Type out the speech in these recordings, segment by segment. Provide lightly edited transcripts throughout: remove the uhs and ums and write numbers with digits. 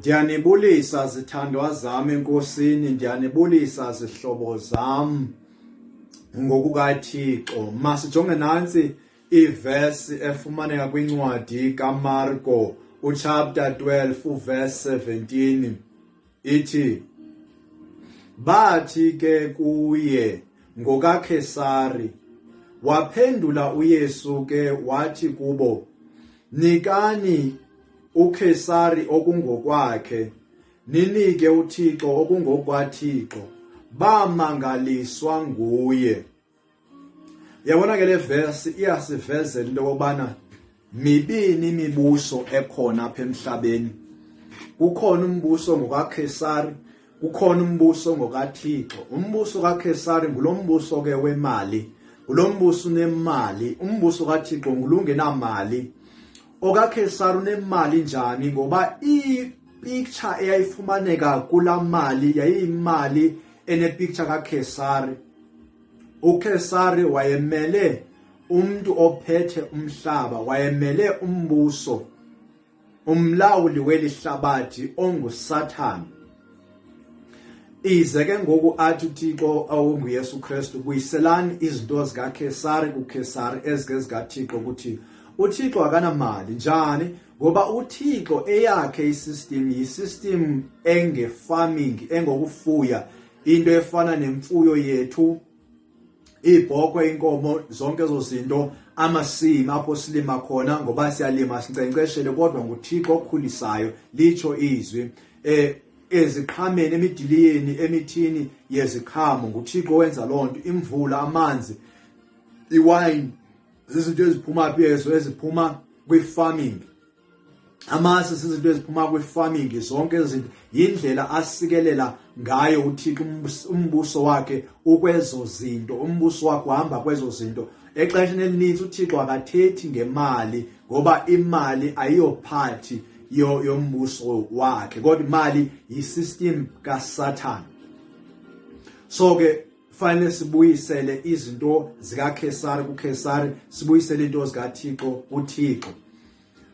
Ndiyanibulisa zithandwa zami enkosini, ndiyanibulisa zihlobo zam ngokukaThixo. Masijonge nansi iverse efumaneka kwincwadi kaMarko uchapter 12 verse 17 ithi, bathi ke kuye ngokaKhesari. Waphendula uYesu ke wathi kubo, nikani uKhesari okungokwakhe, ninike uThixo okungokwaThixo. Bamangaliswa nguye. Yabona ke le verse iyasivezela into yokubana mibini imibuso ekhona apha emhlabeni. Kukhona umbuso ngokaKhesari, kukhona umbuso ngokaThixo. Umbuso kaKhesari ngulo mbuso ke wemali, ngulo mbuso unemali. Umbuso kaThixo ngulungenamali. OkaKhesari unemali njani? Ngoba i-picture eyayifumaneka kula mali yayiyimali ene-picture kaKhesari. uKhesari wayemele umuntu ophethe umhlaba, wayemele umbuso, umlawuli welihlabathi onguSathane. Ize ke ngoku athi uThixo onguYesu Kristu, buyiselani izinto zikaKhesari kuKhesari, ezike zikaThixo kuThixo. uThixo akanamali njani? Ngoba uThixo eyakhe isystem yisystem enge-farming, engokufuya, into efana nemfuyo yethu, ibhokhwe, inkomo, zonke ezo zinto, amasimi apho silima khona, ngoba siyalima sinkcenkceshele, kodwa nguThixo okhulisayo, litsho izwi. Eziqhameni, emidiliyeni, emithini yeziqhamo, nguThixo owenza loo nto. Imvula, amanzi, iwayini, zizinto eziphuma phi ezo? Eziphuma kwi-farming. Amasi zizinto eziphuma kwi-farming. Zonke izinto yindlela asikelela ngayo uThixo umbuso wakhe ukwezo zinto. Umbuso wakhe uhamba kwezo zinto. Exesheni elininzi uThixo akathethi ngemali, ngoba imali ayiyophathi yombuso wakhe, kodwa imali yisystem kaSathane. So ke fanele sibuyisele izinto zikaKhesari kuKhesari, sibuyisele into zikaThixo kuThixo.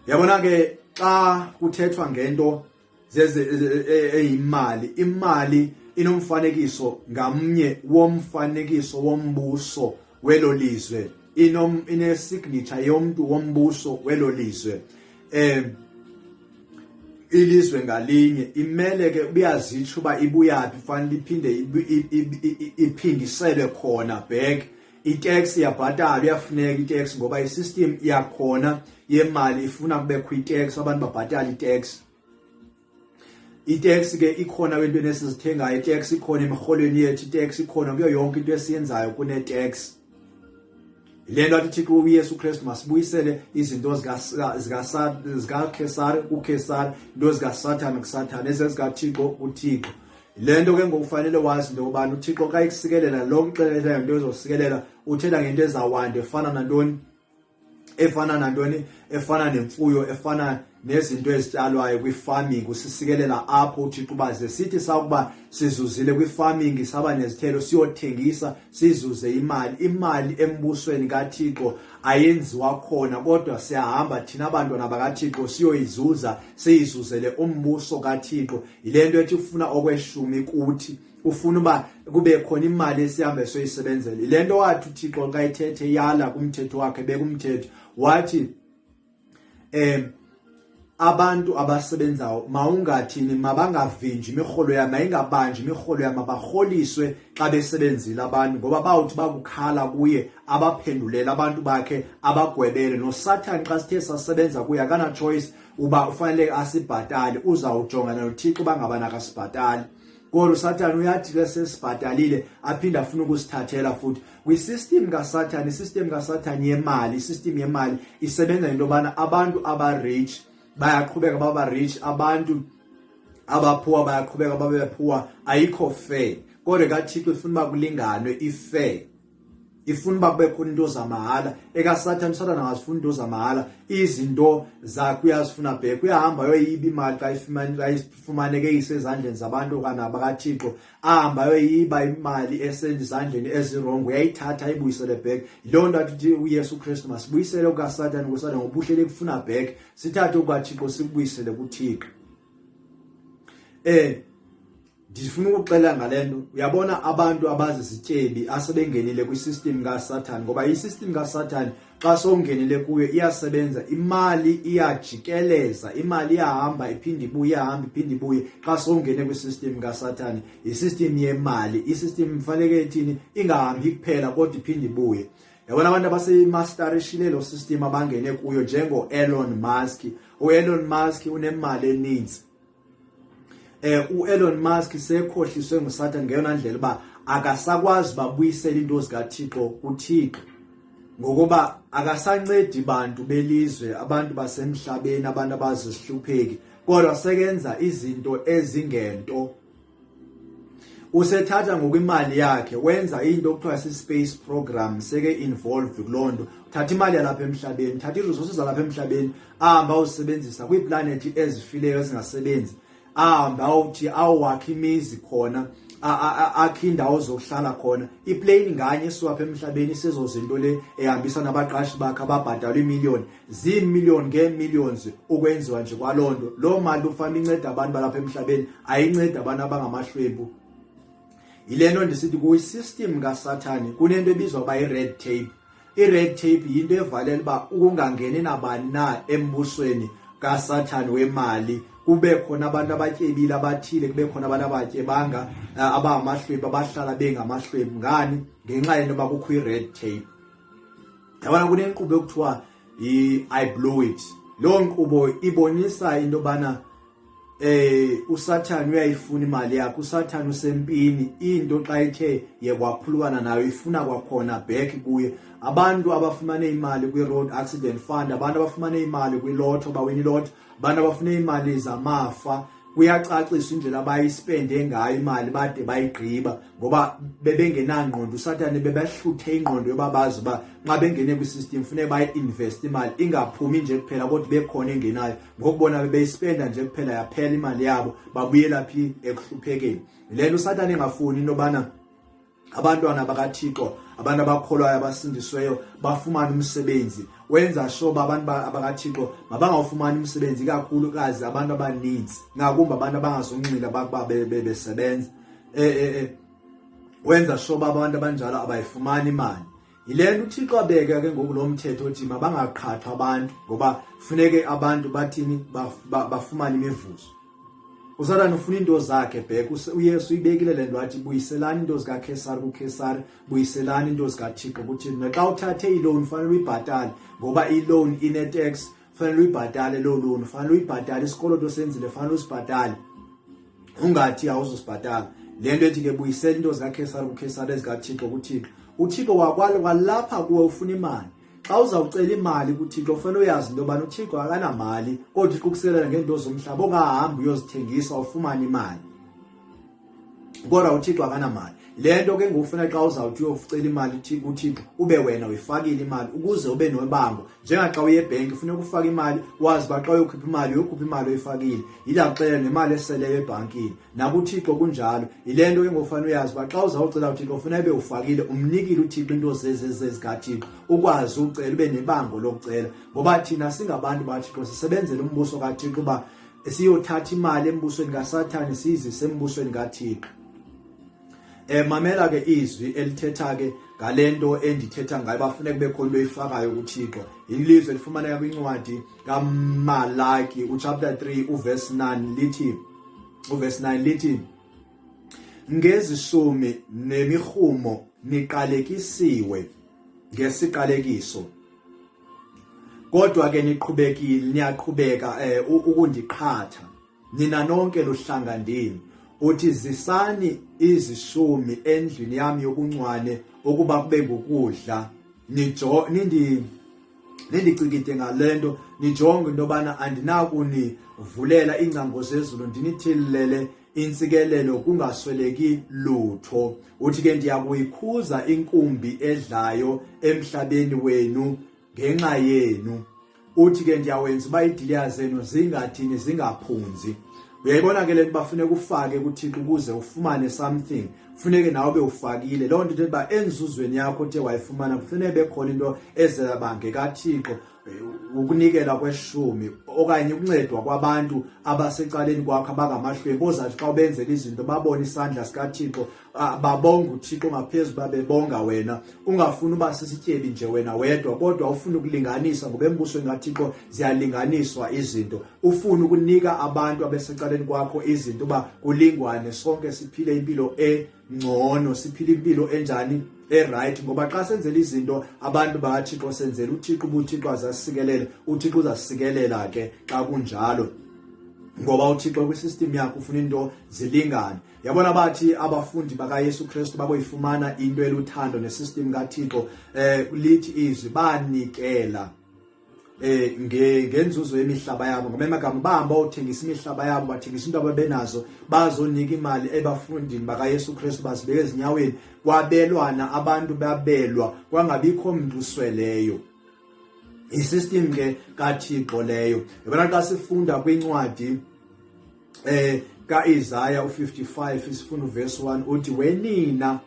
Yabona ke xa kuthethwa ngento eyimali, imali inomfanekiso ngamnye womfanekiso wombuso welo lizwe, ine-signature yomntu wombuso welo lizwe. Ilizwe ngalinye imele ke uyazitsho uba ibuyaphi, fanele iphinde iphindiselwe khona back. I-tax iyabhatalwa, iyafuneka i-tax, ngoba i-system yakhona yemali ifuna kubekho i-tax, abantu babhatala i-tax. I-tax ke ikhona kwentweni esizithengayo, i-tax ikhona emirholweni yethu, i-tax ikhona kuyo yonke into esiyenzayo kune-tax. Le nto athi uThixo uYesu Kristu masibuyisele izinto zikaKhesari kuKhesari, into zikaSathane kuSathane, ezezikaThixo kuThixo. Le nto ke ngokufanele wazi into yokubana uThixo xa ekusikelela lonke ixesha ngento ezosikelela, uthetha ngento ezawanda efana nantoni? Efana nemfuyo, efana nezinto ezityalwayo kwi-farming. Usisikelela apho uThixo baze sithi sakuba sizuzile kwi-farming, saba nezithelo, siyothengisa, sizuze imali. Imali embusweni kaThixo ayenziwa khona, kodwa siyahamba thina abantwana bakaThixo siyoyizuza, siyizuzele umbuso kaThixo. Yile nto ethi ufuna okweshumi kuthi, ufuna uba kube khona imali esihambe soyisebenzela. Yile nto wathi uThixo xa ethethe yala kumthetho wakhe, bekumthetho wathi abantu abasebenzayo mawungathini, mabangavinji imirholo yabo, mayingabanji imirholo yabo, mabarholiswe xa besebenzile abantu, ngoba bawuthi bakukhala kuye abaphendulele abantu bakhe, abagwebele. NoSathane xa sithe sasebenza kuye akana choice uba ufanele asibhatale, uzawujongana noThixo bangabana akasibhatali. Kodwa uSathane uyathi ke sesibhatalile aphinde afuna ukusithathela futhi. Kwi-system kaSathane, i-system kaSathane yemali, i-system yemali isebenza into yobana abantu aba-rich bayaqhubeka baba rich, abantu abaphuwa bayaqhubeka babe phuwa. Ayikho fair. Kodwa kaThixo ifuna uba kulinganwe, i-fair. Ifuna uba kube khona into zamahala. EkaSathane, uSathane angazifuna into zamahala, izinto zakhe uyazifuna back. Uyahamba yoyiba imali xa ifumaneke isezandleni zabantu kana bakaThixo, ahamba yoyiba imali esezandleni ezirongo, uyayithatha ayibuyisele back. Loo nto athi uYesu Kristu masibuyisele kukaSathane, ngoba ubuhlele kufuna back, sithathe kukaThixo sikubuyisele kuThixo. ndifuna ukuxela ngalento. Uyabona abantu abazizityebi asebengenile kwisystem kaSathane, ngoba isystem kaSathane xa songenile kuyo iyasebenza, imali iyajikeleza, imali iyahamba iphinde ibuye, iyahamba iphinde ibuye. Xa songene kwisystem kaSathane, isystem yemali, isystem mfanele ethini ingahambi kuphela kodwa iphinde ibuye. Yabona abantu abasemasterishile lo system abangene kuyo njengo Elon Musk. U-Elon Musk unemali eninzi. U-Elon Musk sekhohliswe nguSathane ngeyona ndlela uba akasakwazi babuyisela into zikaThixo kuThixo, ngokuba akasancedi bantu belizwe, abantu basemhlabeni, abantu abazisihlupheki, kodwa sekenza izinto ezingento. Usethatha ngokwimali yakhe wenza into okuthiwa si-space program, seke involved kulonto. Thatha imali yalapha emhlabeni, thatha iresources zalapha emhlabeni, ahamba usebenzisa kwiiplanethi ezifileyo ezingasebenzi, ahamba uthi awakha imizi khona, akhe indawo zokuhlala khona. Iplane nganye esuka emhlabeni sezo zinto le ehambisa nabaqashi bakhe ababhadala imillion, ziimillion ngeemillions ukwenziwa nje kwalonto. Lo mali ufanele incede abantu balapha emhlabeni, ayincede abantu abangamahlwempu. Yilento ndisithi kwi-system kaSathane kunento ebizwa ba i-red tape. I-red tape yinto evalela uba ukungangeni nabani na embusweni kaSathane wemali, kube khona abantu abatyebile abathile, kube khona abantu abatyebanga abangamahlwempu abahlala bengamahlwempu. Ngani? Ngenxa yento yoba kukho i-red tape. Yabona kunenkqubo ekuthiwa I blow it. Loo nkqubo ibonisa into yobana uSathane uyayifuna imali yakhe. uSathane usempini, into xa ithe yekwaphulukana nayo ifuna kwakhona back kuye. Abantu abafumane imali kwi-road accident fund, abantu abafumane imali kwi-lotto, bawina ilotto, abantu abafune imali zamafa, kuyacaciswa indlela abayispende ngayo imali bade bayigqiba, ngoba bebengenangqondo. uSathane bebehluthe ingqondo yoba bazi uba nxa bengene kwisystem funeka bayi-invest imali, ingaphumi nje kuphela kodwa bekhona engenayo. Ngokubona bebeyispenda nje kuphela yaphela imali yabo, babuyela phi ekuhluphekeni. Lento uSathane engafuni into yobana abantwana bakaThixo, abantu abakholwayo abasindisweyo bafumane umsebenzi. Wenza sure abantu abakaThixo mabangawufumani umsebenzi, kakhulukazi abantu abaninzi, ngakumbi abantu abangazonqila bakuba besebenza. Wenza sure abantu abanjalo abayifumani imali. Yilento uThixo abeka ke ngoku lo mthetho othi mabangaqhathwa abantu, ngoba funeke abantu bathini bafumane imivuzo. uSathane ufuna into zakhe back. uYesu uyibekile le nto wathi buyiselani into zikaKhesari kuKhesari, buyiselani into zikaThixo kuThixo. Naxa uthathe iloan fanele uyibhatale, ngoba iloan ine-tax, fanele uyibhatale loo loan, fanele uyibhatale. Isikoloto senzile fanele usibhatale, ungathi awuzosibhatala. Le nto ethi ke buyisela into zikaKhesari kuKhesari, ezikaThixo kuThixo. uThixo kwalapha kuwe ufuna imali. Xa uzawucela imali kuThixo fanele uyazi into yobana uThixo akanamali, kodwa uThixo ukuselela ngento zomhlaba, ongahambi uyozithengisa ufumane imali, kodwa uThixo akanamali. Le nto ke ngufuna xa uzawuthi uyocela imali kuThixo ube wena uyifakile imali ukuze ube nobango. Njengaxa uye ebhenki funeka ufake imali, wazi uba xa uyokhupha imali uyokhupha imali oyifakile, yilaxela nemali eseleyo ebhankini. NakuThixo kunjalo. Yile nto ke ngofana uyazi uba xa uzawucela uThixo funeka ube ufakile, umnikile uThixo into zezikaThixo, ukwazi ucela, ube nebango lokucela. Ngoba thina singabantu baThixo sisebenzela umbuso kaThixo uba siyothatha imali embusweni kaSathane siyizise embusweni kaThixo. Mamela ke izwi elithetha ke ngalento endithetha ngayo, bafuneka kube khona beyifakayo kuThixo. Ilizwe lifumaneka kwincwadi kaMalaki chapter 3 uverse 9 lithi, ngezishumi nemirhumo niqalekisiwe ngesiqalekiso, kodwa ke niyaqhubeka ukundiqhatha, nina nonke luhlanga ndini. Uthi zisani izishumi endlini yami yokuncwane ukuba kube ngokudla, nindicikide ngalento, nijonge into yobana andinakunivulela iingcango zezulu, ndinithilele intsikelelo kungasweleki lutho. Uthi ke ndiyakuyikhuza inkumbi edlayo emhlabeni wenu ngenxa yenu. Uthi ke ndiyawenza uba iidiliya zenu zingathini, zingaphunzi. Uyayibona ke le nto bafuneka ufake kuThixo ukuze ufumane something, funeke nawe ufakile. Loo nto ithetha uba enzuzweni yakho othe wayifumana kufuneka bekhona into ezaba ngekaThixo. ukunikela kweshumi okanye ukuncedwa kwabantu abasecaleni kwakho abangamahlwempu ozathi xa ubenzela izinto babone isandla sikaThixo babonga uThixo ngaphezulu babebonga wena. Ungafuni uba sisityebi nje wena wedwa kodwa ufuna ukulinganisa ngoba embusweni kaThixo ziyalinganiswa izinto. Ufuna ukunika abantu abasecaleni kwakho izinto uba kulingwane sonke siphile impilo engcono, siphile impilo enjani right ngoba xa senzela izinto abantu bakaThixo senzela uThixo ubuThixo azasikelela uThixo uzasikelela ke xa kunjalo ngoba uThixo kwisystem yakhe ufuna into zilingane. Yabona bathi abafundi bakaYesu Kristu baboyifumana into eluthando nesystem kaThixo lithi izwi banikela ngenzuzo yemihlaba yabo ngoba emagama bahamba uthengisa imihlaba yabo bathengisa into ababenazo bazonika imali ebafundini bakaYesu Kristu bazibeke ezinyaweni kwabelwana abantu babelwa kwangabikho mntu usweleyo. Isystem ke kaThixo leyo. Yabona xa sifunda kwincwadi kaIsaya u55 isifundo verse 1 uthi wenina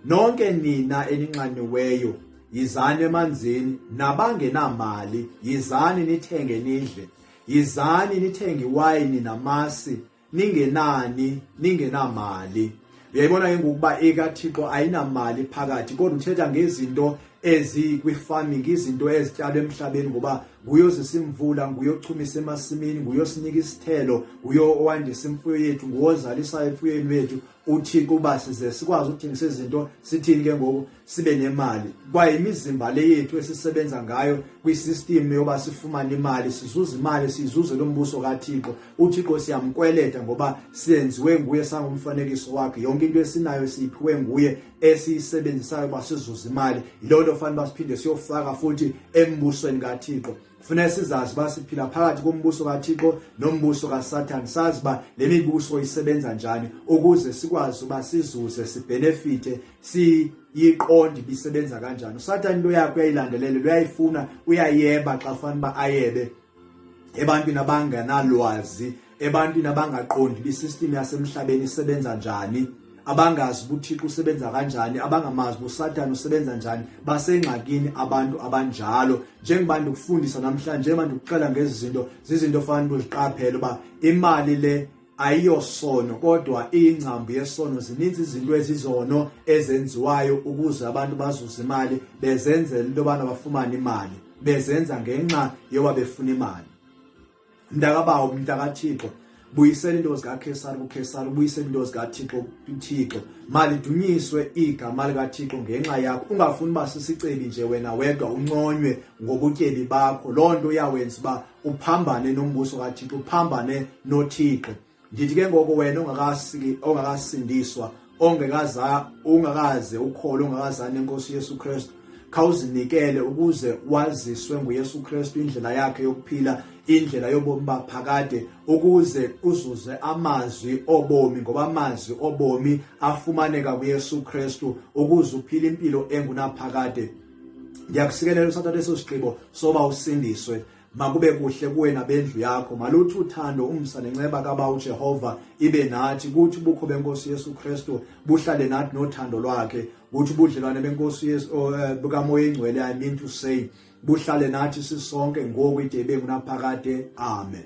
nonke nina eninxaniweyo yizani emanzini nabangenamali yizani nithenge nidle yizani nithenge iwayini namasi ningenamali. Uyayibona ke ngokuba ekaThixo ayinamali phakathi kodwa uthetha ngezinto ezikwi-farming izinto ezityalwa emhlabeni ngoba nguyozisa imvula nguyochumisa emasimini nguyosinika isithelo nguyowandisa imfuyo yethu nguwozalisa emfuyweni wethu uThixo uba size sikwazi ukuthengisa izinto sithini ke ngoku sibe nemali kwaye imizimba le yethu esisebenza ngayo kwisystem yoba sifumane imali sizuza imali sizuze lo mbuso kaThixo. uThixo siyamkweleta ngoba siyenziwe nguye sangumfanekiso wakhe yonke into esinayo siyiphiwe nguye esiyisebenzisayo basizuza imali. Yiloo nto fanele basiphinde siyofaka futhi embusweni kaThixo. Kufanele sizazi basiphila phakathi kombuso kaThixo nombuso kaSathane sazi ba le mibuso isebenza njani ukuze sikwazi uba sizuze sibenefite siyiqonde ibisebenza kanjani. uSathane into yakhe uyayilandelela uyayifuna uyayeba xa fanele ba ayebe ebantwini abangenalwazi ebantwini abangaqondi bisystem yasemhlabeni isebenza njani abangazi ubuThixo usebenza kanjani abangamazi uSathane usebenza njani basengxakini abantu abanjalo. Njengoba ndikufundisa namhlanje manje ukuxela ngezi zinto zizinto fanele uziqaphele uba imali le ayiyosono kodwa iyingcambu yesono. Zininzi izinto ezizono ezenziwayo ukuze abantu bazuze imali bezenzela into abana bafumane imali bezenza ngenxa yoba befuna imali. Mntakabawo mntakaThixo buyisela into zikaKhesari kuKhesari buyisela into zikaThixo kuThixo. Mali dunyiswe igama likaThixo ngenxa yakho. Ungafuni uba sisicebi nje wena wedwa unconywe ngobutyebi bakho. Loo nto uyawenza uba uphambane nombuso kaThixo uphambane noThixo. Ndithi ke ngoko wena ongakasindiswa ungakaze ukholo ungakazani enkosi Yesu Kristu khawuzinikele ukuze waziswe nguYesu Kristu indlela yakhe yokuphila indlela yobomi baphakade ukuze uzuze amazwi obomi ngoba amazwi obomi afumaneka kuYesu Kristu ukuze uphile impilo engunaphakade. Ndiyakusikelela uSathane esosigqibo soba usindiswe makube kuhle kuwe nabendlu yakho maluthi uthando umsa nenceba kaBaba uJehova ibe nathi kuthi ubukho benkosi Yesu Kristu buhlale nathi nothando lwakhe kuthi ubudlelwane benkosi Yesu bukaMoya Engcwele I mean to say buhlale nathi sisonke ngoku ide bengunaphakade. Amen.